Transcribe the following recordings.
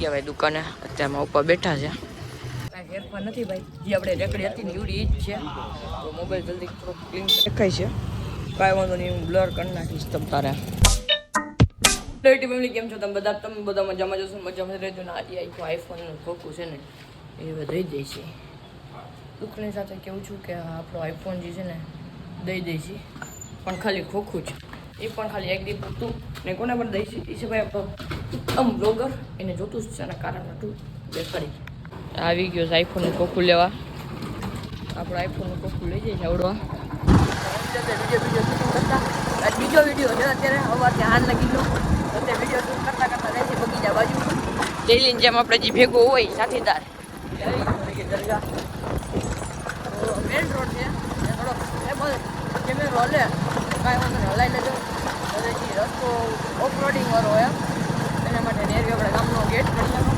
ભાઈ દુકાને અત્યારમાં ઉપર બેઠા છે. કાંઈ ફેરફાર નથી ભાઈ, જે આપણે રેકડી હતી ને એવડી જ છે. તો મોબાઈલ જલ્દી થોડોક ક્લીન દેખાય છે, કાંઈ વાંધો નહીં, હું બ્લર કરી નાખીશ તમ તારે. ફેમિલી કેમ છો તમે બધા મજામાં જશો, મજામાં રહેજો ને. આજે આઈફોનનું ખોખું છે ને એ દઈ દઈ છે. દુઃખની સાથે કેવું છું કે આપણો આઈફોન જે છે ને દઈ દઈ છે, પણ ખાલી ખોખું છે. એ પણ ખાલી એક દી પૂરતું ને કોને પણ દઈ છે એ છે ભાઈ આપણો ઉત્તમ બ્લોગર, એને જોતું જ છે એના કારણ હતું દેખાડી. આવી ગયો છે આઈફોનનું ખોખું લેવા. આપણો આઈફોનનું ખોખું લઈ જાય છે આવડવા. બીજો વિડીયો છે અત્યારે સવારથી હાલ લગી લો અત્યારે વિડીયો શૂટ કરતા રહેશે બગીચા બાજુ. ડેલીની જેમ આપણે જે ભેગો હોય સાથીદાર દરગાહ મેન રોડ છે થોડોક કેમેરો હલે કાંઈ વાંધો નહીં, હલાવી લેજો. હવેથી રસ્તો ઓફરોડિંગ વાળો હોય એના માટે નેરવી આપણે ગામનો ગેટ કરી નાખો.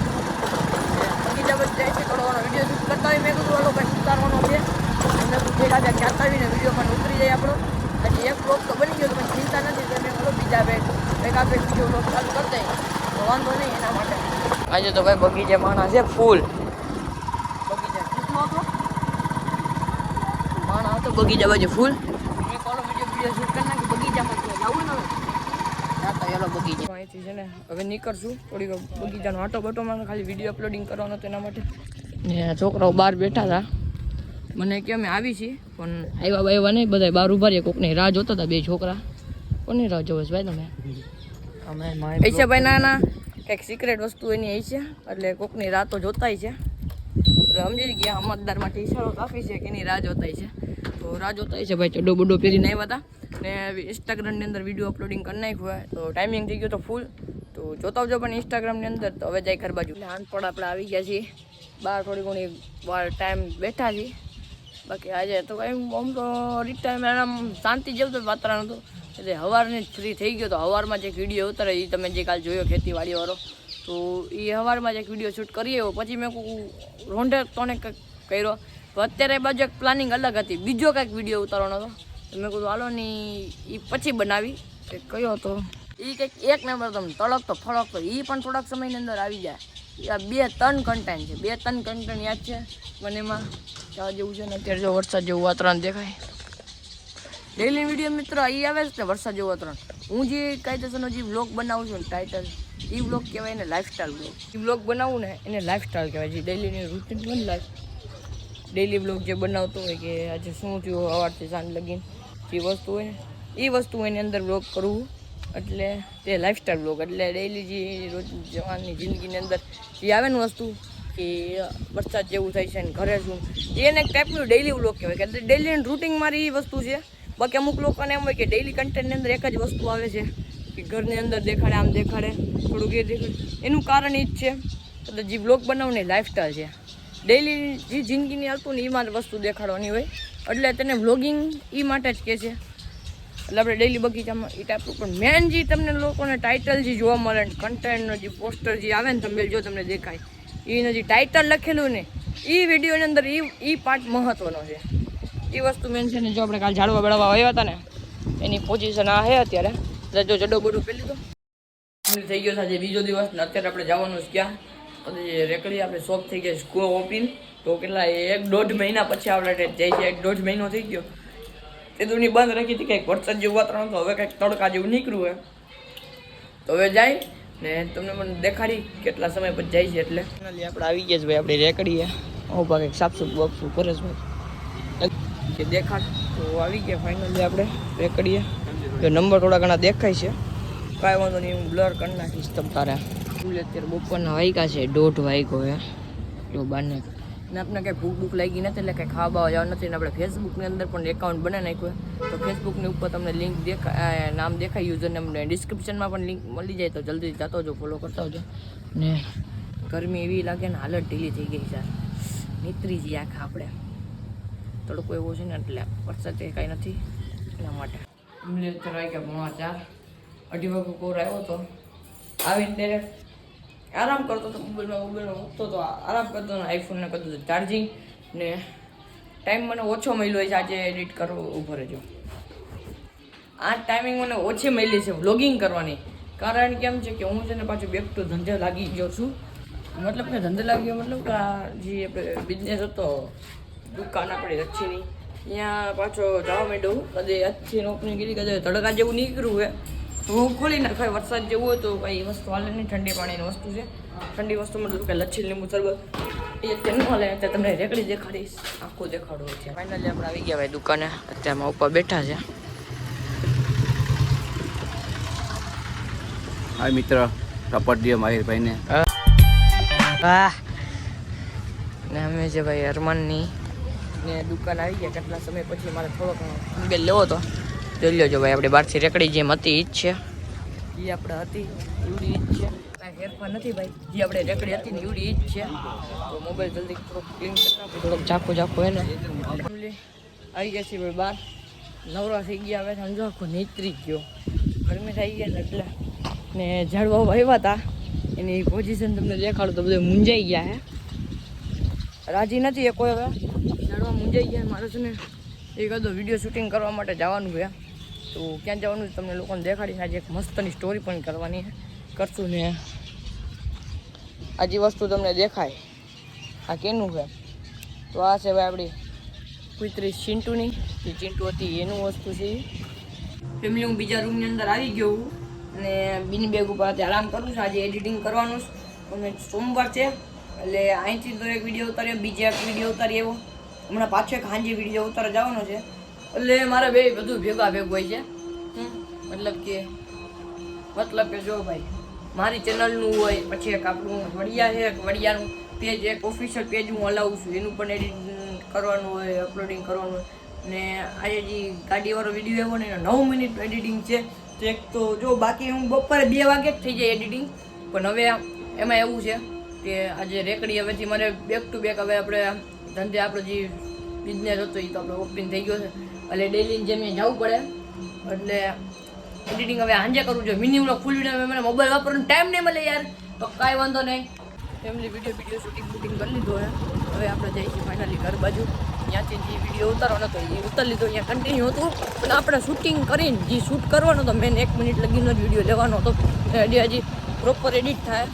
બગીચા બધી જાય છે થોડો વિડીયો શૂટ કરતા હોય. મેં કીધું વાળો ભાઈ ઉતારવાનો છે, એમને ભેગા ખ્યાલ આવીને વિડીયો પણ ઉતરી જાય આપણો. હજી એક બ્લોગ તો બની ગયો તો પણ ચિંતા નથી, તો મેં બોલો બીજા ભેગા બીજો બ્લોગ ચાલુ કરી દઈએ તો વાંધો નહીં એના માટે. આજે તો ભાઈ બગીચે માણસ છે ફૂલ. બગીચા કેટલો હતો માણસ હતો બગીચા બાજુ ફૂલ. એક ઓલો વિડીયો શૂટ કરી નાખી બગીચામાં જવું ને હવે બગીચા અહીંથી છે ને હવે નીકળશું થોડીક બગીચાનો આટો બટોમાં ખાલી વિડીયો અપલોડિંગ કરવાનો હતો એના માટે. ને છોકરાઓ બહાર બેઠા હતા, મને કે અમે આવી છીએ પણ આવ્યા નહીં, બધા બહાર ઉભા રહીએ. કોકની રાહ જોતા હતા બે છોકરા. કોની રાહ જોવો છો ભાઈ તમે? પૈસા ભાઈ ના કંઈક સિક્રેટ વસ્તુ એની એ છે એટલે કોકની રાહ તો જોતાય છે. એટલે સમજી ગયા અમતદાર માટે ઈશારો કાફી છે કે એની રાહ જોતાય છે. તો રાહ જોતાય છે ભાઈ. ચડ્ડો બડ્ડો પહેરીને આવ્યા હતા ને ઇન્સ્ટાગ્રામની અંદર વિડીયો અપલોડિંગ કરી નાખ્યું હોય તો ટાઈમિંગ થઈ ગયો તો ફૂલ. તો જોતા આવજો પણ ઇન્સ્ટાગ્રામની અંદર. તો હવે જાય ઘર બાજુ. એટલે આનપડ આપણે આવી ગયા છીએ બહાર, થોડી ઘણી વાર ટાઈમ બેઠા છીએ. બાકી આજે તો કંઈ આમ તો રિટાયરમેન્ટ આમ શાંતિ જેવું તો વાતાવરણ હતું એટલે સવારની ફ્રી થઈ ગયો. તો સવારમાં જે વિડીયો ઉતારે એ તમે જે કાલ જોયો ખેતીવાડીવાળો, તો એ સવારમાં જે વિડીયો શૂટ કરી આવ્યો. પછી મેં રોંઢે તોને કંઈક કર્યો. તો અત્યારે બાજુ એક પ્લાનિંગ અલગ હતી, બીજો કંઈક વિડીયો ઉતારવાનો હતો. તો મેં કીધું હાલો ની એ પછી બનાવી કે કયો હતો એ કંઈક એક નંબર તમે તળકતો ફળકતો એ પણ થોડાક સમયની અંદર આવી જાય. આ 2-3 કન્ટેન્ટ છે, 2-3 કન્ટેન્ટ યાદ છે મને એમાં જવા જેવું છે ને. અત્યારે જો વરસાદ જેવું વાતાવરણ દેખાય. ડેલી વિડીયો મિત્રો એ આવે છે ને વરસાદ જેવું વાતાવરણ. હું જે કાયદેસરનો જે વ્લોગ બનાવું છું ને ટાઇટલ એ વ્લોગ કહેવાય ને લાઈફસ્ટાઈલ વ્લોગ. એ વ્લોગ બનાવું ને એને લાઈફસ્ટાઈલ કહેવાય. જે ડેલીની રૂટીન બને લાઈફ ડેલી વ્લોગ જે બનાવતો હોય કે આજે શું થયું સવારથી સાંજ લગીને જે વસ્તુ હોય ને એ વસ્તુ એની અંદર વ્લોગ કરવું એટલે તે લાઈફસ્ટાઈલ વ્લોગ. એટલે ડેલી જે રોજ જવાની જિંદગીની અંદર જે આવે ને વસ્તુ કે વરસાદ જેવું થાય છે ને ઘરે શું એને એક ટાઈપનું ડેલી વ્લોગ કહેવાય કે ડેલી રૂટિન મારી એ વસ્તુ છે. બાકી અમુક લોકોને એમ હોય કે ડેલી કન્ટેન્ટની અંદર એક જ વસ્તુ આવે છે કે ઘરની અંદર દેખાડે આમ દેખાડે થોડુંક એ દેખાડે. એનું કારણ એ જ છે એટલે જે વ્લોગ બનાવું ને લાઈફસ્ટાઈલ છે. ડેલી જે જિંદગીની હાલતું ને એમાં વસ્તુ દેખાડવાની હોય એટલે તેને વ્લોગિંગ એ માટે જ કહે છે. એટલે આપણે ડેલી બગીચામાં એ ટાઈપનું પણ મેન જે તમને લોકોને ટાઇટલ જે જોવા મળે ને કન્ટેન્ટનો જે પોસ્ટર જે આવે ને તમે જો તમને દેખાય એનું જે ટાઇટલ લખેલું ને એ વિડીયોની અંદર એ પાર્ટ મહત્ત્વનો છે. એ વસ્તુ મેન છે ને. જો આપણે કાલ ઝાડવા બળવા આવ્યા હતા ને એની પોઝિશન આ છે અત્યારે. એટલે જો જડો બડો પહેલી તો થઈ ગયો છે આજે બીજો દિવસ ને અત્યારે આપણે જવાનું છે ક્યાં પછી રેકડી આપણે શોપ થઈ ગયા સ્કૂલ ઓપન. તો કેટલા 1-1.5 મહિના પછી આપણે જાય છે. 1-1.5 મહિનો થઈ ગયો. તે દુની બંધ રાખી હતી કંઈક વરસાદ જેવું વાતાવરણ તો હવે કંઈક તડકા જેવું નીકળ્યું હોય તો હવે જાય ને તમને મને દેખાડી કેટલા સમય પછી જાય છે. એટલે ફાઇનલી આપણે આવી ગયા છે ભાઈ આપણી રેકડીએ. હું ભાઈ કંઈક સાફસૂફ બાફસૂફ કરે છે ભાઈ કે દેખાડ. તો આવી ગયા ફાઇનલી આપણે રેકડીએ. નંબર થોડા ઘણા દેખાય છે, કાંઈ વાંધો નહીં, હું બ્લર કરી નાખીશ તમ તારે. અત્યારે બપોરના વાગ્યા છે 1:30 વાગ્યો હે જો બારને ને આપણે કંઈ ભૂખ લાગી નથી એટલે કંઈ ખાવા બાવા જવા નથી. ને આપણે ફેસબુકની અંદર પણ એકાઉન્ટ બનાવી નાખ્યું તો ફેસબુકની ઉપર તમને લિંક દેખાય, નામ દેખાય યુઝરનેમ ને ડિસ્ક્રિપ્શનમાં પણ લિંક મળી જાય. તો જલ્દી જતો જો ફોલો કરતા હોજો. ને ગરમી એવી લાગે ને હાલત ઢીલી થઈ ગઈ છે, નીતરી જઈએ આખા આપણે. તડકો એવો છે ને એટલે વરસાદ કાંઈ નથી એના માટે. અત્યારે વાગ્યા 3:45 2:30 વાગે કોર આવ્યો હતો. આવીને આરામ કરતો હતો, મોબાઈલમાં મૂકતો હતો, આરામ કરતો હતો. આઈફોનને કરતો હતો ચાર્જિંગ ને ટાઈમ મને ઓછો મળ્યો છે આજે એડિટ કરવો ઊભો રહેજો. આ ટાઈમિંગ મને ઓછી મળી છે વ્લોગિંગ કરવાની. કારણ કેમ છે કે હું છે ને પાછું બેક ટુ ધંધે લાગી ગયો છું. મતલબ કે ધંધે લાગ્યો, મતલબ કે આ જે આપણે બિઝનેસ હતો દુકાન આપણી રચ્છીની ત્યાં પાછો જવા માંડ્યો. કદે રચ્છીની ઓપનિંગ કરી કદે તડકા જેવું નીકળ્યું હોય તો હું ખોલી નાખાય. વરસાદ જેવું હોય તો કંઈ વસ્તુ હાલે નહીં. ઠંડી પાણીની વસ્તુ છે. ઠંડી વસ્તુમાં તો કે લચ્છી લીંબુ શરબત એ તેનું હાલે. અત્યારે તમને રેકડી દેખાડીશ, આખું દેખાડવું છે. ફાઇનલી આપણે આવી ગયા ભાઈ દુકાને. અત્યારમાં ઉપર બેઠા છે. હાય મિત્ર, સપોર્ટ દે માહિરભાઈને. વાહ ને અમે છે ભાઈ અરમાનની ને દુકાન આવી ગયા કેટલા સમય પછી. મારે થોડોક બેલ લેવો હતો. જોઈ લો ભાઈ આપણે બહારથી રેકડી જેમ હતી એ જ છે. એ આપણે હતી એવડી જ છે. કાંઈ ફેરફાર નથી ભાઈ. જે આપણે રેકડી હતી ને એવડી જ છે. તો મોબાઈલ જલ્દી થોડોક ક્લીન કરતા થોડોક ઝાખું ઝાખું હોય ને. આવી ગયા છીએ ભાઈ બહાર. નવરા થઈ ગયા. હવે સમજો આખો નીતરી ગયો. ગરમી થઈ ગયા ને એટલે ને ઝાડવા વાવ્યા હતા એની પોઝિશન તમને દેખાડું તો બધું મૂંઝાઈ ગયા હે. રાજી નથી એ કોઈ. હવે ઝાડવા મૂંઝાઈ ગયા. મારે છે ને એકાદો વિડીયો શૂટિંગ કરવા માટે જવાનું છે. તો ક્યાં જવાનું છે તમને લોકોને દેખાડીને આજે એક મસ્તની સ્ટોરી પણ કરવાની કરશું ને. આ જે વસ્તુ તમને દેખાય આ કેનું છે તો આ છે ભાઈ આપણી કુતરી ચિંટુની. જે ચિંટુ હતી એનું વસ્તુ છે. ફેમિલી હું બીજા રૂમની અંદર આવી ગયો હું અને બીની બેગ ઉપર આરામ કરું છું. આજે એડિટિંગ કરવાનું છે. અમે સોમવાર છે એટલે અહીંથી તો એક વિડીયો ઉતાર્યો, બીજો એક વિડીયો ઉતારી એવો. હમણાં પાછો એક સાંજે વિડીયો ઉતારવા જવાનો છે. એટલે મારે બે બધું ભેગું હોય છે. મતલબ કે જો ભાઈ મારી ચેનલનું હોય, પછી એક આપણું વડિયા છે, વડિયાનું પેજ એક ઓફિશિયલ પેજ હું હલાવું છું. એનું પણ એડિટિંગ કરવાનું હોય, અપલોડિંગ કરવાનું હોય. ને આજે જે ગાડીવાળો વિડીયો એવો ને એનો 9 મિનિટનું એડિટિંગ છે. તો એક તો જો બાકી હું બપોરે 2 વાગે જ થઈ જાય એડિટિંગ. પણ હવે એમાં એવું છે કે આજે રેકડી હવેથી મારે બેક ટુ બેક હવે આપણે ધંધે આપણો જે બિઝનેસ હતો એ તો આપણે ઓપન થઈ ગયો છે. એટલે ડેલી જેમ જવું પડે એટલે એડિટિંગ હવે સાંજે કરવું જોઈએ. મિનિમમ ફૂલ વિડીયો મને મોબાઈલ વાપરવાનો ટાઈમ નહીં મળે યાર. તો કાંઈ વાંધો નહીં. ફેમિલી વિડીયો શૂટિંગ કરી લીધો હે. હવે આપણે જઈએ છીએ ફાઇનલી ઘર બાજુ. ત્યાંથી જે વિડીયો ઉતારવાનો હતો એ ઉતારી લીધો. અહીંયા કન્ટિન્યુ હતું પણ આપણે શૂટિંગ કરીને જે શૂટ કરવાનો હતો મેન 1 મિનિટ લગીનો જ વિડીયો લેવાનો હતો. હજી પ્રોપર એડિટ થાય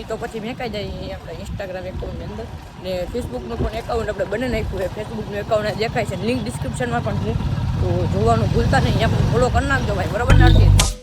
એ તો પછી મેકાઈ જાય આપણે ઇન્સ્ટાગ્રામ એકાઉન્ટની અંદર ને ફેસબુકનું પણ એકાઉન્ટ આપણે બને નાખ્યું છે. ફેસબુકનું એકાઉન્ટ દેખાય છે. લિંક ડિસ્ક્રિપ્શનમાં પણ હું તો જોવાનું ભૂલતા નહીં. આપણે ફોલો કરી નાખજો ભાઈ, બરાબર ને?